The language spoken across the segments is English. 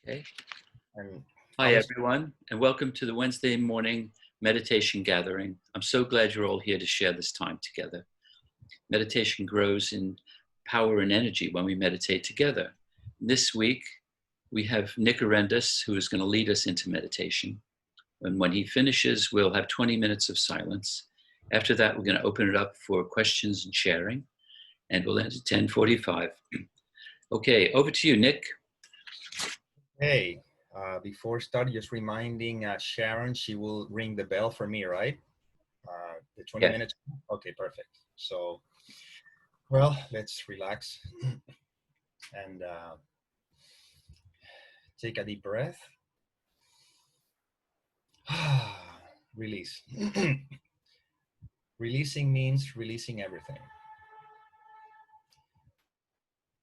Okay. And Hi, everyone, and welcome to the Wednesday morning meditation gathering. I'm so glad you're all here to share this time together. Meditation grows in power and energy when we meditate together. This week, we have Nick Arandes, who is going to lead us into meditation. And when he finishes, we'll have 20 minutes of silence. After that, we're going to open it up for questions and sharing, and we'll end at 10:45. Okay, over to you, Nick. Hey, before starting, just reminding Sharon, she will ring the bell for me, right? The 20 Yes. minutes. Okay, perfect. So, well, let's relax and take a deep breath. Release. Releasing means releasing everything.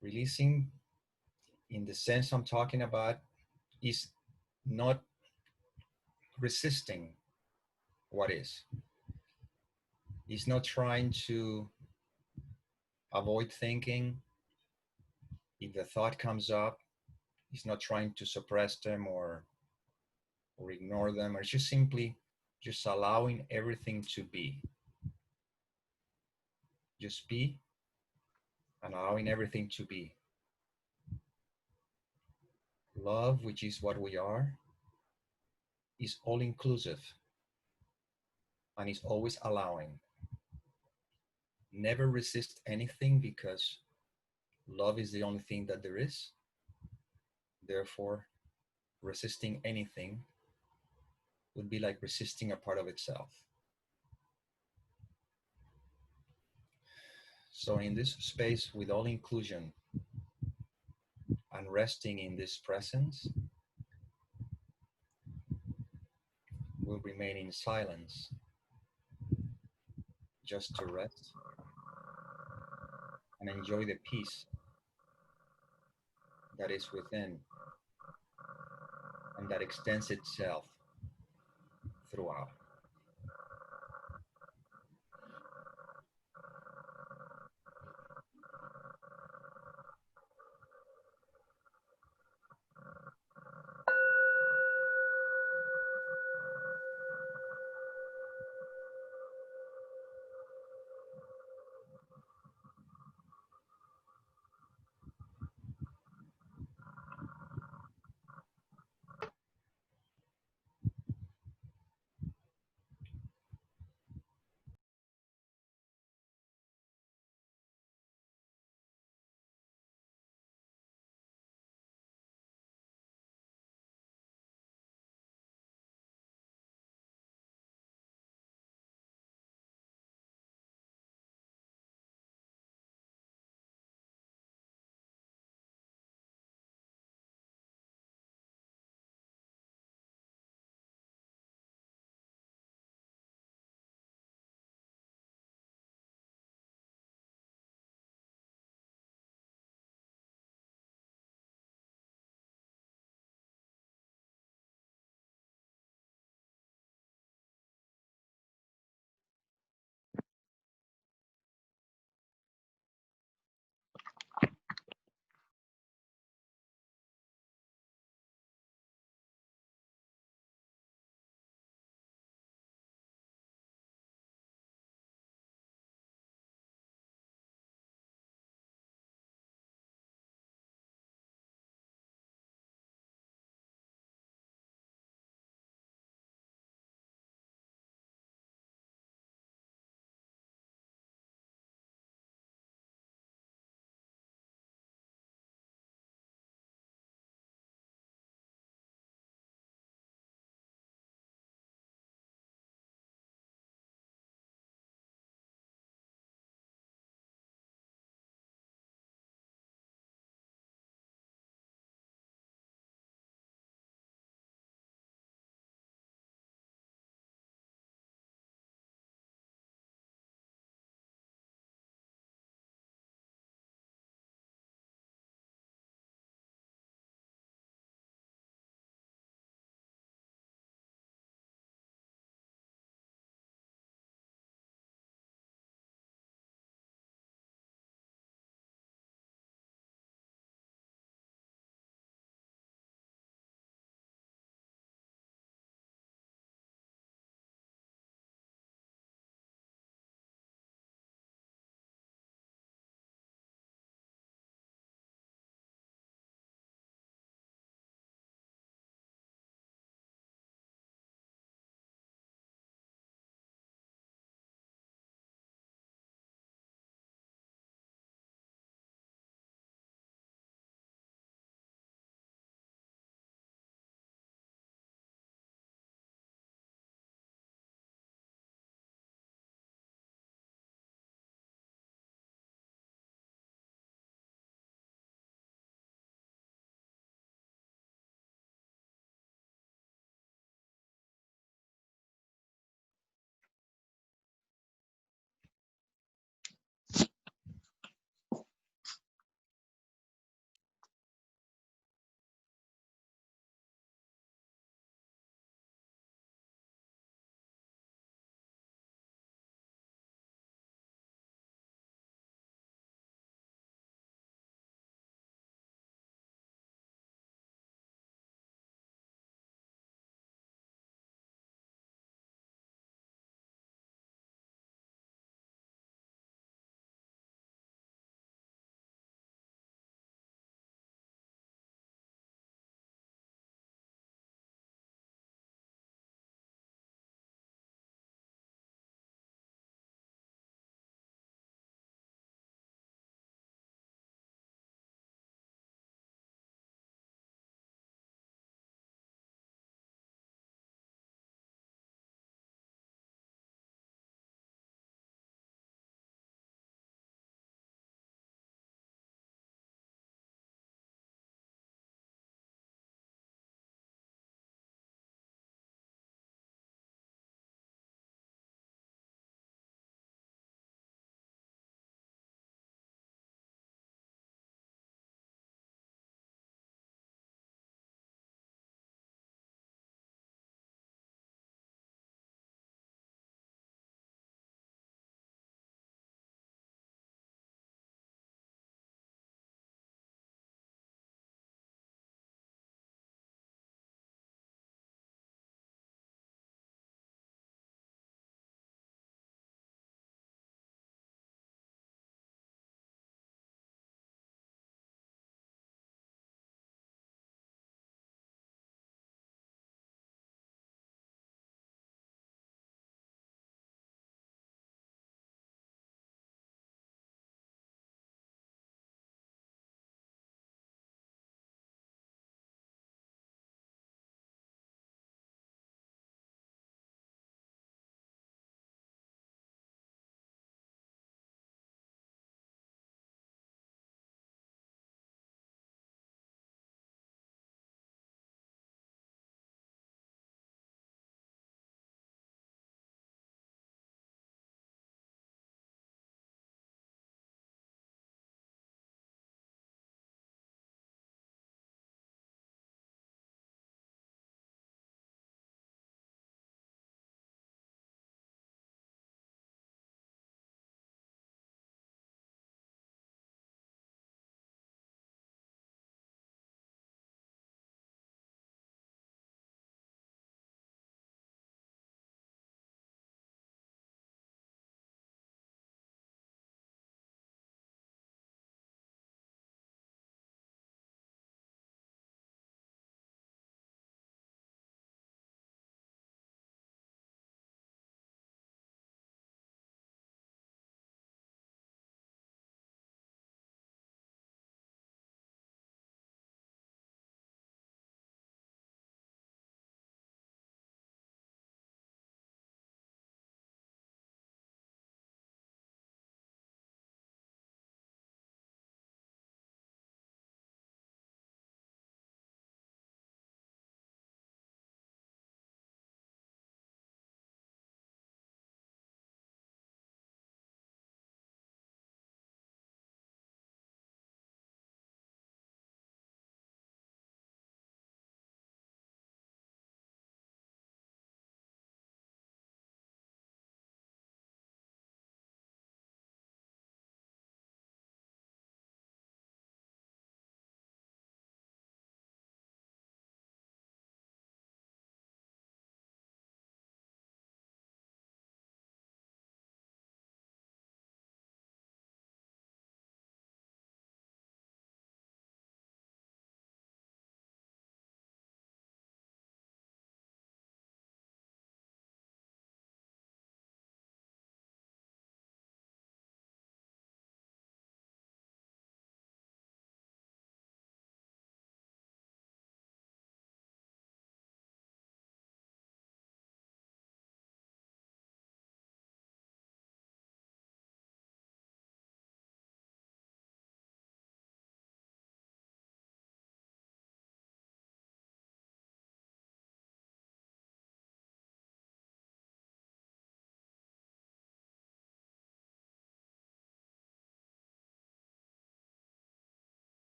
Releasing, in the sense I'm talking about, is not resisting what is. It's not trying to avoid thinking. If the thought comes up, it's not trying to suppress them or ignore them, or just simply just allowing everything to be. Just be and allowing everything to be. Love, which is what we are, is all inclusive and is always allowing. Never resist anything because love is the only thing that there is. Therefore, resisting anything would be like resisting a part of itself. So in this space with all inclusion and resting in this presence, we'll remain in silence just to rest and enjoy the peace that is within and that extends itself throughout.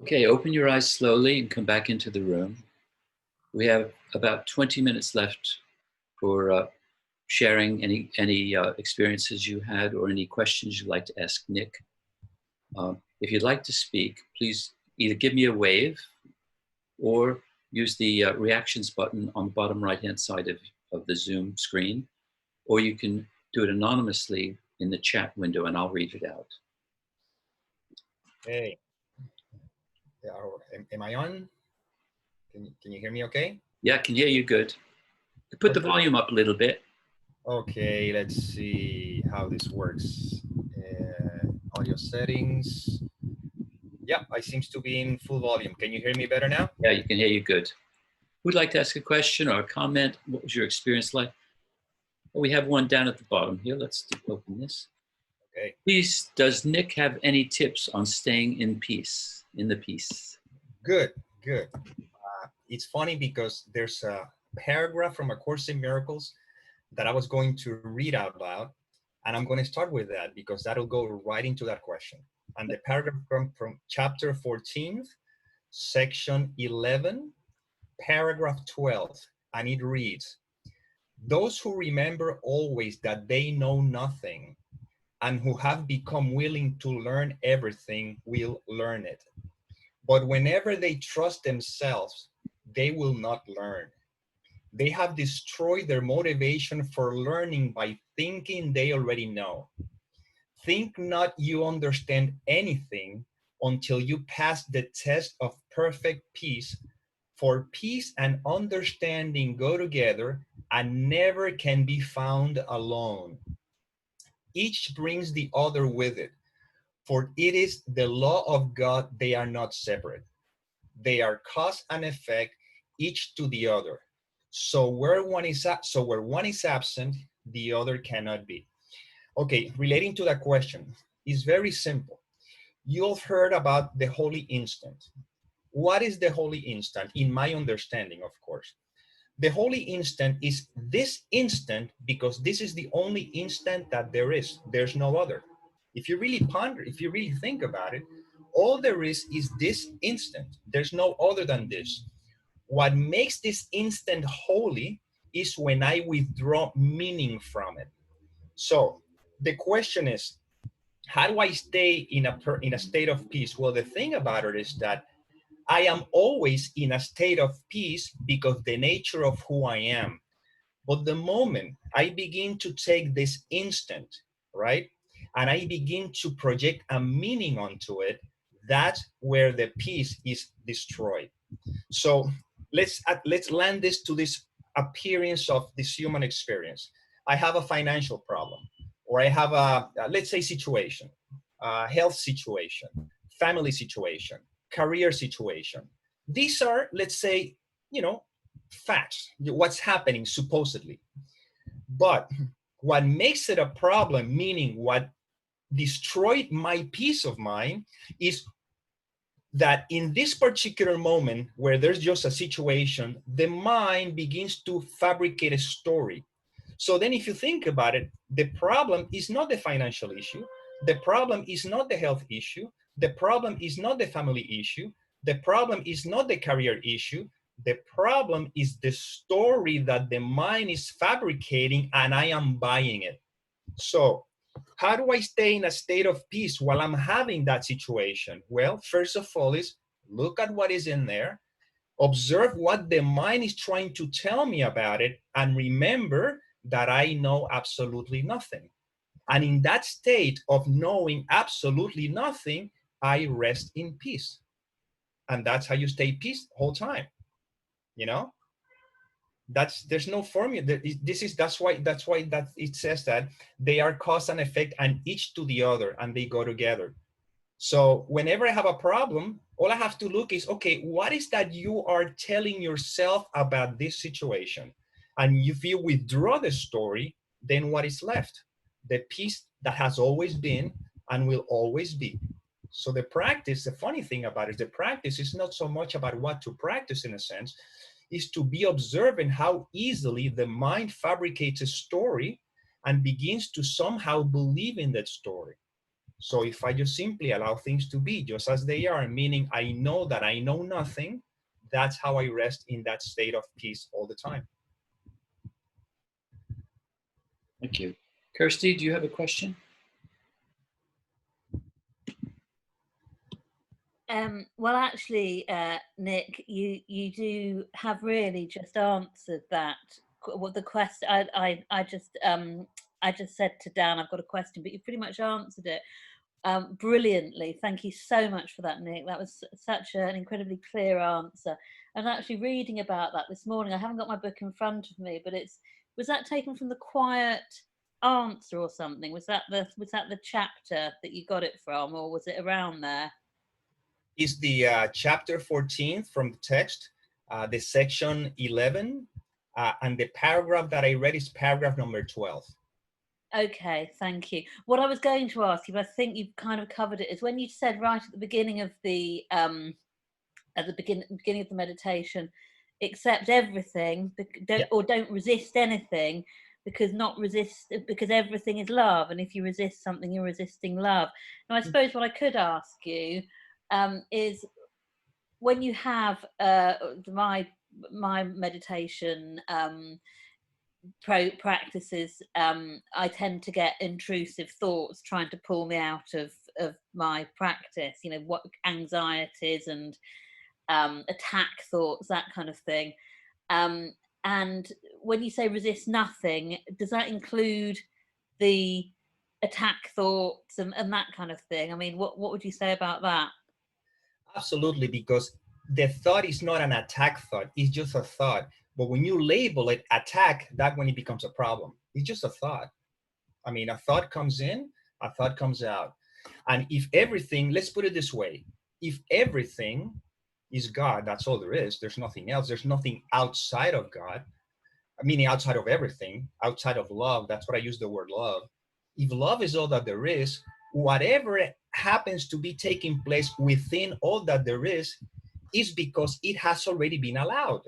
Okay, open your eyes slowly and come back into the room. We have about 20 minutes left for sharing any experiences you had or any questions you'd like to ask Nick. If you'd like to speak, please either give me a wave or use the reactions button on the bottom right-hand side of the Zoom screen, or you can do it anonymously in the chat window and I'll read it out. Hey, am I on? Can you hear me okay? Yeah, I can hear you good. Put the volume up a little bit. Okay, let's see how this works. Audio settings. Yeah, I seems to be in full volume. Can you hear me better now? Yeah, you can hear you good. Who'd like to ask a question or a comment? What was your experience like? Oh, we have one down at the bottom here. Let's open this. Okay. Please, does Nick have any tips on staying in peace, in the peace? Good. It's funny because there's a paragraph from A Course in Miracles that I was going to read out loud, and I'm going to start with that because that'll go right into that question. And the paragraph from chapter 14, section 11, paragraph 12, and it reads, "Those who remember always that they know nothing and who have become willing to learn everything will learn it. But whenever they trust themselves, they will not learn. They have destroyed their motivation for learning by thinking they already know. Think not you understand anything until you pass the test of perfect peace, for peace and understanding go together and never can be found alone. Each brings the other with it, for it is the law of God they are not separate. They are cause and effect, each to the other. So where one is absent, the other cannot be." Okay, relating to that question, it's very simple. You've heard about the holy instant. What is the holy instant? In my understanding, of course, the holy instant is this instant because this is the only instant that there is. There's no other. If you really ponder, if you really think about it, all there is this instant. There's no other than this. What makes this instant holy is when I withdraw meaning from it. So the question is, how do I stay in a state of peace? Well, the thing about it is that I am always in a state of peace because the nature of who I am. But the moment I begin to take this instant, right, and I begin to project a meaning onto it, that's where the peace is destroyed. So let's land this to this appearance of this human experience. I have a financial problem, or I have a let's say situation, health situation, family situation, career situation. These are, let's say, facts, what's happening supposedly. But what makes it a problem, meaning what destroyed my peace of mind, is that in this particular moment where there's just a situation, the mind begins to fabricate a story. So then if you think about it, the problem is not the financial issue. The problem is not the health issue. The problem is not the family issue. The problem is not the career issue. The problem is the story that the mind is fabricating and I am buying it. So how do I stay in a state of peace while I'm having that situation? Well, first of all is look at what is in there, observe what the mind is trying to tell me about it, and remember that I know absolutely nothing. And in that state of knowing absolutely nothing, I rest in peace. And that's how you stay peace the whole time. You know? There's no formula. That's why that it says that they are cause and effect and each to the other and they go together. So whenever I have a problem, all I have to look is, okay, what is that you are telling yourself about this situation? And if you withdraw the story, then what is left? The peace that has always been and will always be. So the practice, the funny thing about it is the practice is not so much about what to practice in a sense, is to be observing how easily the mind fabricates a story and begins to somehow believe in that story. So if I just simply allow things to be just as they are, meaning I know that I know nothing, that's how I rest in that state of peace all the time. Thank you. Kirsty, do you have a question? Well, actually, Nick, you do have really just answered that. What the question? I just said to Dan, I've got a question, but you pretty much answered it brilliantly. Thank you so much for that, Nick. That was such an incredibly clear answer. And actually, reading about that this morning, I haven't got my book in front of me, but was that taken from the Quiet Answer or something? Was that the chapter that you got it from, or was it around there? Is the chapter 14 from the text, the section 11, and the paragraph that I read is paragraph number 12. Okay, thank you. What I was going to ask you, but I think you've kind of covered it, is when you said right at the beginning of the beginning of the meditation, accept everything, or don't resist anything, because everything is love, and if you resist something, you're resisting love. Now, I suppose what I could ask you is, when you have my meditation practices, I tend to get intrusive thoughts trying to pull me out of my practice, what anxieties and attack thoughts, that kind of thing. And when you say resist nothing, does that include the attack thoughts and that kind of thing? I mean, what would you say about that? Absolutely, because the thought is not an attack thought, it's just a thought. But when you label it attack, that when it becomes a problem. It's just a thought. I mean, a thought comes in, a thought comes out. And if everything, let's put it this way, if everything is God, that's all there is, there's nothing else, there's nothing outside of God, meaning outside of everything, outside of love, that's what I use the word love. If love is all that there is, whatever happens to be taking place within all that there is because it has already been allowed.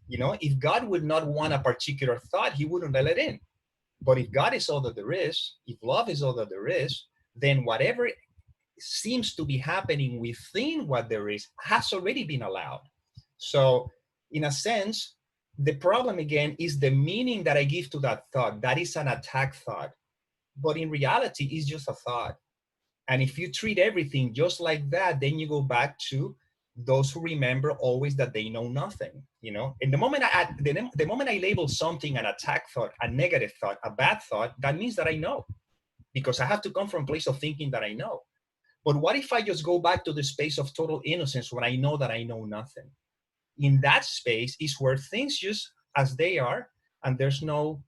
If God would not want a particular thought, he wouldn't let it in. But if God is all that there is, if love is all that there is, then whatever seems to be happening within what there is has already been allowed. So, in a sense, the problem again is the meaning that I give to that thought. That is an attack thought. But in reality, it's just a thought. And if you treat everything just like that, then you go back to those who remember always that they know nothing. And the moment I label something an attack thought, a negative thought, a bad thought, that means that I know, because I have to come from a place of thinking that I know. But what if I just go back to the space of total innocence when I know that I know nothing? In that space is where things just as they are, and there's no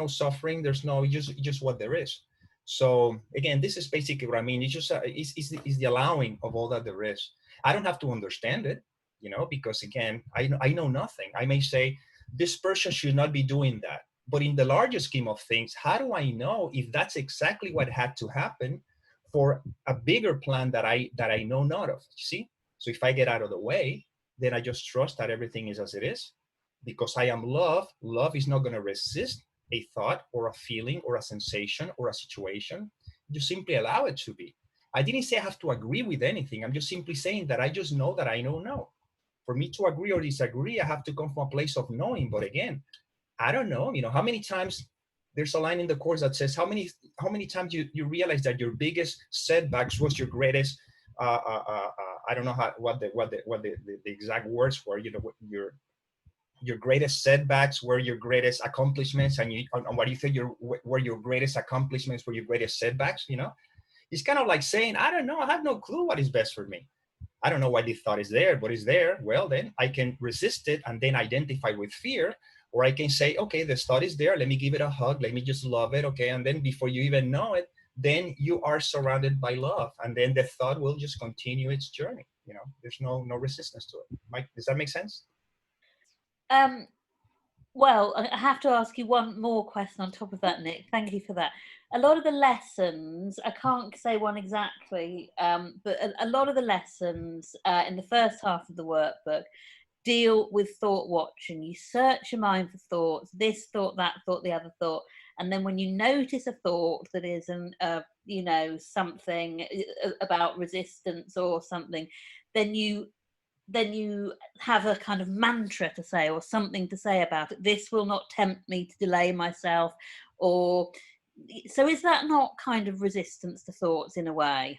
suffering, there's no just what there is. So again, this is basically what I mean. It's just it's the allowing of all that there is. I don't have to understand it, because again, I know nothing. I may say this person should not be doing that, but in the larger scheme of things, how do I know if that's exactly what had to happen for a bigger plan that I know not of? See, so if I get out of the way, then I just trust that everything is as it is. Because I am love, love is not going to resist a thought or a feeling or a sensation or a situation. You simply allow it to be. I didn't say I have to agree with anything. I'm just simply saying that I just know that I know no. For me to agree or disagree, I have to come from a place of knowing. But again, I don't know, how many times there's a line in the course that says how many times you realize that your biggest setbacks was your greatest I don't know what the exact words were. Your greatest setbacks were your greatest accomplishments, and what you think were your greatest accomplishments were your greatest setbacks. It's kind of like saying, I don't know, I have no clue what is best for me. I don't know why this thought is there, but it's there. Well, then I can resist it and then identify with fear, or I can say, okay, this thought is there. Let me give it a hug. Let me just love it. Okay, and then before you even know it, then you are surrounded by love, and then the thought will just continue its journey. There's no resistance to it. Mike, does that make sense? Well, I have to ask you one more question on top of that, Nick. Thank you for that. A lot of the lessons, I can't say one exactly, but a lot of the lessons in the first half of the workbook deal with thought watching. You search your mind for thoughts, this thought, that thought, the other thought. And then when you notice a thought that is you know, something about resistance or something, then you have a kind of mantra to say or something to say about it. This will not tempt me to delay myself. Or so is that not kind of resistance to thoughts in a way?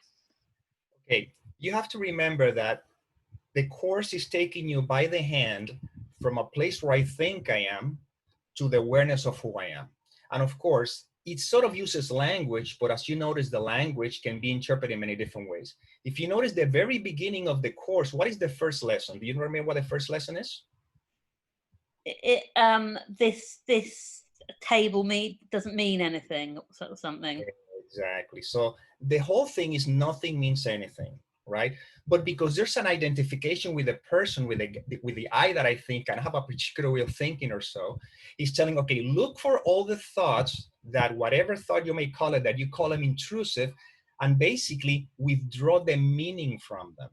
Okay, you have to remember that the course is taking you by the hand from a place where I think I am to the awareness of who I am. And of course, it sort of uses language, but as you notice, the language can be interpreted in many different ways. If you notice the very beginning of the course, what is the first lesson? Do you remember what the first lesson is? This table doesn't mean anything, sort of something. Exactly. So the whole thing is nothing means anything, right? But because there's an identification with the person, with the I that I think and have a particular way of thinking or so, is telling, okay, look for all the thoughts that whatever thought you may call it, that you call them intrusive, and basically withdraw the meaning from them.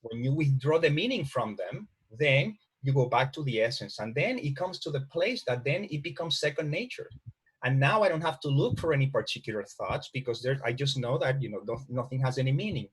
When you withdraw the meaning from them, then you go back to the essence, and then it comes to the place that then it becomes second nature. And now I don't have to look for any particular thoughts because I just know that, you know, nothing has any meaning.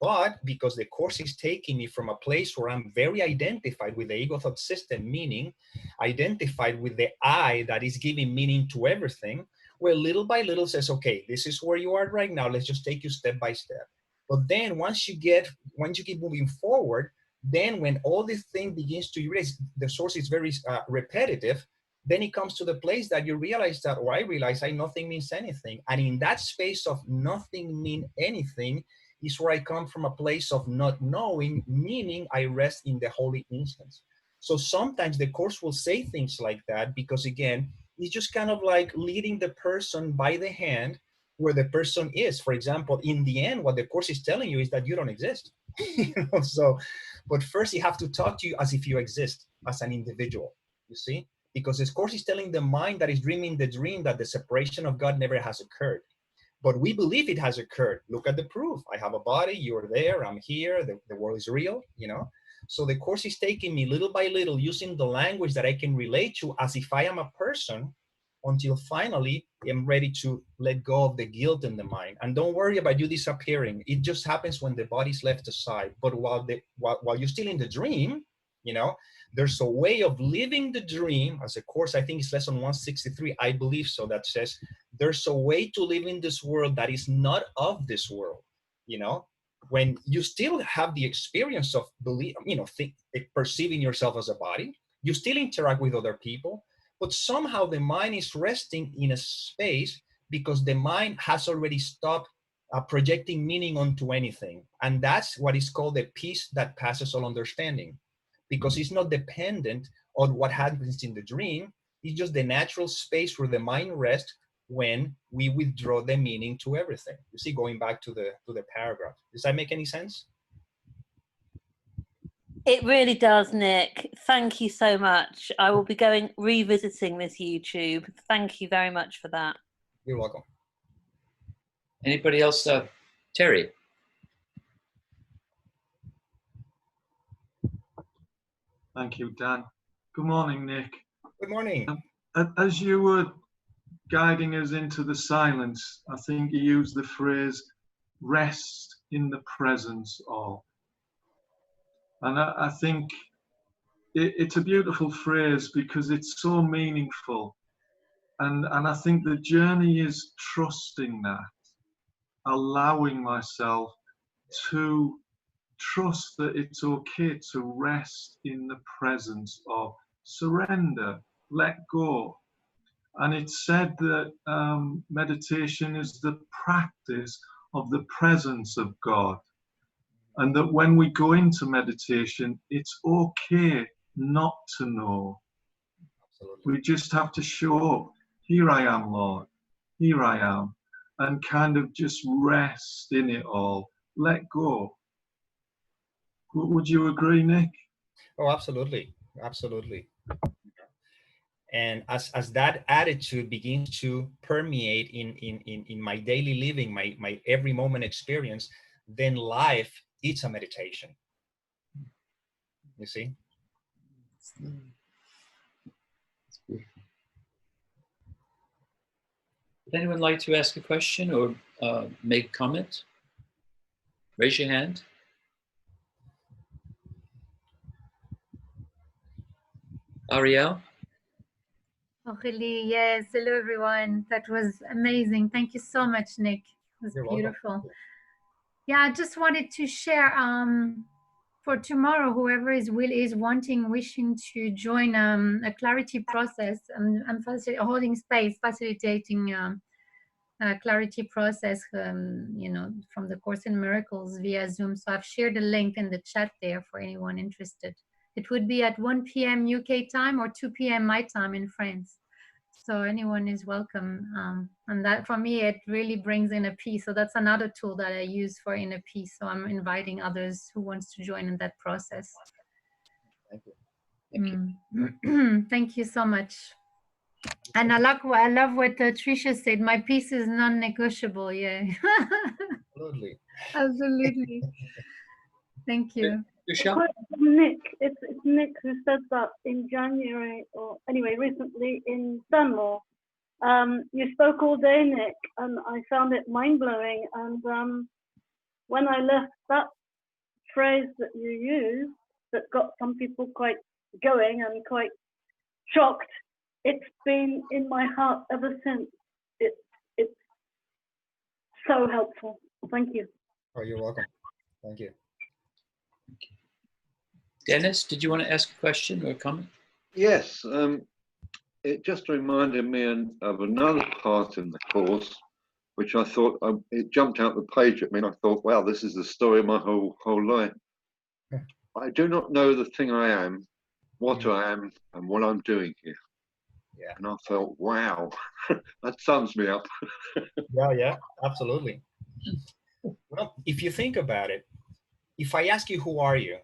But because the course is taking me from a place where I'm very identified with the ego thought system, meaning identified with the I that is giving meaning to everything, where little by little says, okay, this is where you are right now. Let's just take you step by step. But then once you keep moving forward, then when all this thing begins to erase, the source is very repetitive, then it comes to the place that you realize that, or I realize nothing means anything. And in that space of nothing mean anything is where I come from, a place of not knowing, meaning I rest in the holy instance. So sometimes the course will say things like that because, again, it's just kind of like leading the person by the hand where the person is. For example, in the end, what the course is telling you is that you don't exist. So, but first you have to talk to you as if you exist as an individual, you see? Because this course is telling the mind that is dreaming the dream that the separation of God never has occurred. But we believe it has occurred. Look at the proof. I have a body, you're there, I'm here, the world is real, you know? So the course is taking me little by little using the language that I can relate to as if I am a person, until finally I'm ready to let go of the guilt in the mind. And don't worry about you disappearing. It just happens when the body's left aside. But while you're still in the dream, you know, there's a way of living the dream, as a course, I think it's lesson 163, I believe so, that says there's a way to live in this world that is not of this world, you know, when you still have the experience of perceiving yourself as a body, you still interact with other people, but somehow the mind is resting in a space because the mind has already stopped projecting meaning onto anything. And that's what is called the peace that passes all understanding, because it's not dependent on what happens in the dream. It's just the natural space where the mind rests when we withdraw the meaning to everything. You see, going back to the paragraph. Does that make any sense? It really does, Nick. Thank you so much. I will be revisiting this YouTube. Thank you very much for that. You're welcome. Anybody else? Terry? Thank you, Dan. Good morning, Nick. Good morning. As you were guiding us into the silence, I think you used the phrase, rest in the presence of. And I think it's a beautiful phrase because it's so meaningful. And I think the journey is trusting that, allowing myself to trust that it's okay to rest in the presence of, surrender, let go. And it's said that meditation is the practice of the presence of God. And that when we go into meditation, it's okay not to know. Absolutely. We just have to show up. Here I am, Lord. Here I am. And kind of just rest in it all. Let go. Would you agree, Nick? Oh, absolutely. Absolutely. And as that attitude begins to permeate in my daily living, my every moment experience, then life is a meditation. You see? Would anyone like to ask a question or make a comment? Raise your hand. Ariel? Aurélie, yes. Hello, everyone. That was amazing. Thank you so much, Nick. It was You're beautiful. welcome. Yeah, I just wanted to share for tomorrow, whoever is wishing to join a clarity process. I'm holding space, facilitating a clarity process, from the Course in Miracles via Zoom. So I've shared a link in the chat there for anyone interested. It would be at 1 p.m. UK time or 2 p.m. my time in France. So anyone is welcome. And that for me, it really brings inner peace. So that's another tool that I use for inner peace. So I'm inviting others who wants to join in that process. Thank you. Thank you. Thank you so much. And I love what Tricia said. My peace is non-negotiable. Yeah. Absolutely. Absolutely. Thank you. Michelle? Nick, it's Nick who said that in January, or anyway, recently in Stanmore. You spoke all day, Nick, and I found it mind-blowing. And when I left that phrase that you used, that got some people quite going and quite shocked, it's been in my heart ever since. It's so helpful. Thank you. Oh, you're welcome. Thank you. Dennis, did you want to ask a question or a comment? Yes, it just reminded me of another part in the course, which I thought it jumped out the page at me, and I thought, wow, this is the story of my whole life. I do not know the thing I am, what I am, and what I'm doing here. Yeah. And I felt, wow, that sums me up. Yeah, absolutely. Well, if you think about it, if I ask you, who are you?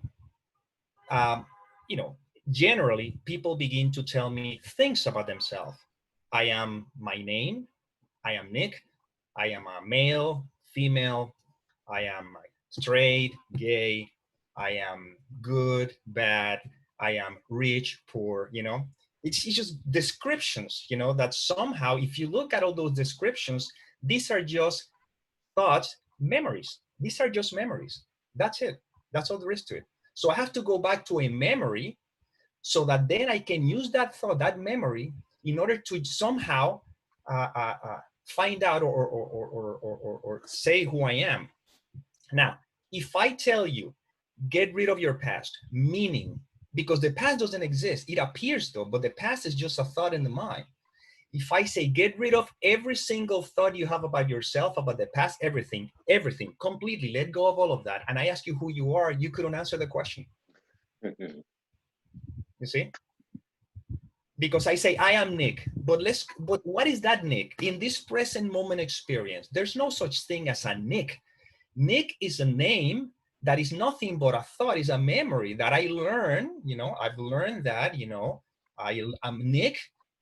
Generally, people begin to tell me things about themselves. I am my name. I am Nick. I am a male, female. I am straight, gay. I am good, bad. I am rich, poor. It's just descriptions, that somehow, if you look at all those descriptions, these are just thoughts, memories. These are just memories. That's it. That's all there is to it. So I have to go back to a memory so that then I can use that thought, that memory, in order to somehow find out or say who I am. Now, if I tell you, get rid of your past, meaning, because the past doesn't exist, it appears though, but the past is just a thought in the mind. If I say, get rid of every single thought you have about yourself, about the past, everything, completely, let go of all of that, and I ask you who you are, you couldn't answer the question. You see? Because I say, I am Nick, but what is that Nick? In this present moment experience, there's no such thing as a Nick. Nick is a name that is nothing but a thought, is a memory that I learn, I've learned that, I'm Nick,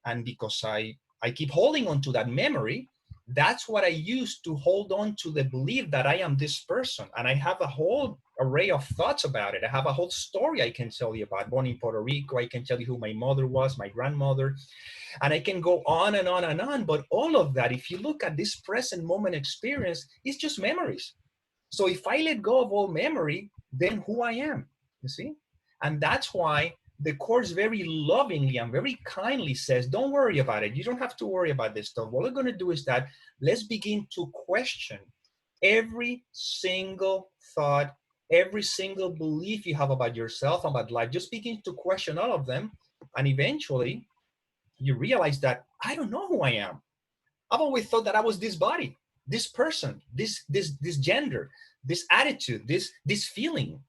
and because I keep holding on to that memory, that's what I use to hold on to the belief that I am this person. And I have a whole array of thoughts about it. I have a whole story I can tell you about. Born in Puerto Rico, I can tell you who my mother was, my grandmother, and I can go on and on and on. But all of that, if you look at this present moment experience, it's just memories. So if I let go of all memory, then who I am, you see? And that's why the Course very lovingly and very kindly says, don't worry about it. You don't have to worry about this stuff. What we're going to do is that let's begin to question every single thought, every single belief you have about yourself, about life. Just begin to question all of them. And eventually you realize that I don't know who I am. I've always thought that I was this body, this person, this gender, this attitude, this feeling,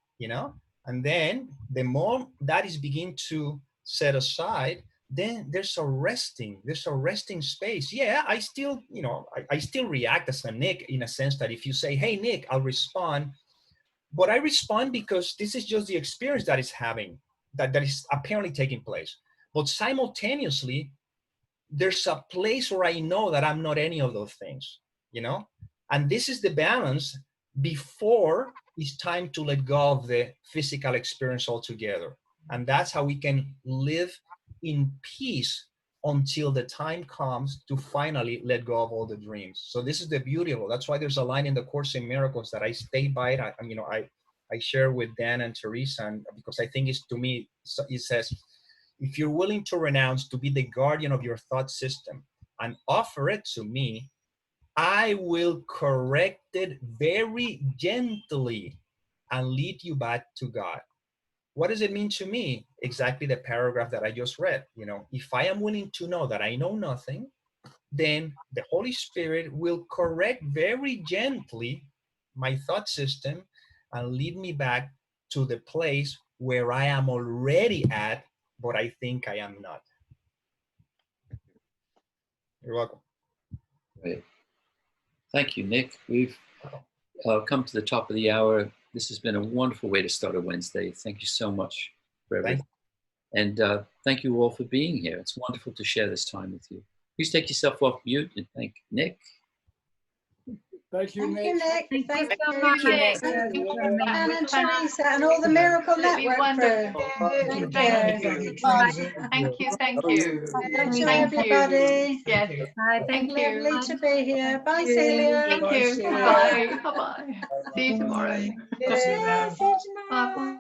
And then the more that is begin to set aside, then there's a resting space. Yeah, I still, I still react as a Nick, in a sense that if you say, hey, Nick, I'll respond. But I respond because this is just the experience that is having, that is apparently taking place. But simultaneously, there's a place where I know that I'm not any of those things, And this is the balance before it's time to let go of the physical experience altogether. And that's how we can live in peace until the time comes to finally let go of all the dreams. So this is the beauty of it. That's why there's a line in the Course in Miracles that I stay by it. I share with Dan and Teresa, and because I think it's, to me, it says, if you're willing to renounce to be the guardian of your thought system and offer it to me, I will correct it very gently and lead you back to God. What does it mean to me? Exactly the paragraph that I just read. If I am willing to know that I know nothing, then the Holy Spirit will correct very gently my thought system and lead me back to the place where I am already at, but I think I am not. You're welcome. Great. Thank you, Nick. We've come to the top of the hour. This has been a wonderful way to start a Wednesday. Thank you so much for everything. And thank you all for being here. It's wonderful to share this time with you. Please take yourself off mute and thank Nick. Thank you, Nick. Thank you so Thank much. you, Nick. Nick. Anne and Teresa and all the Miracle Network crew. Thank you. Thank you. Thank you. Enjoy, everybody. Yes. Bye. Thank you. Lovely to be here. Bye, Celia. Thank you. Bye. Bye-bye. See you tomorrow. Yeah, see you tomorrow. Bye.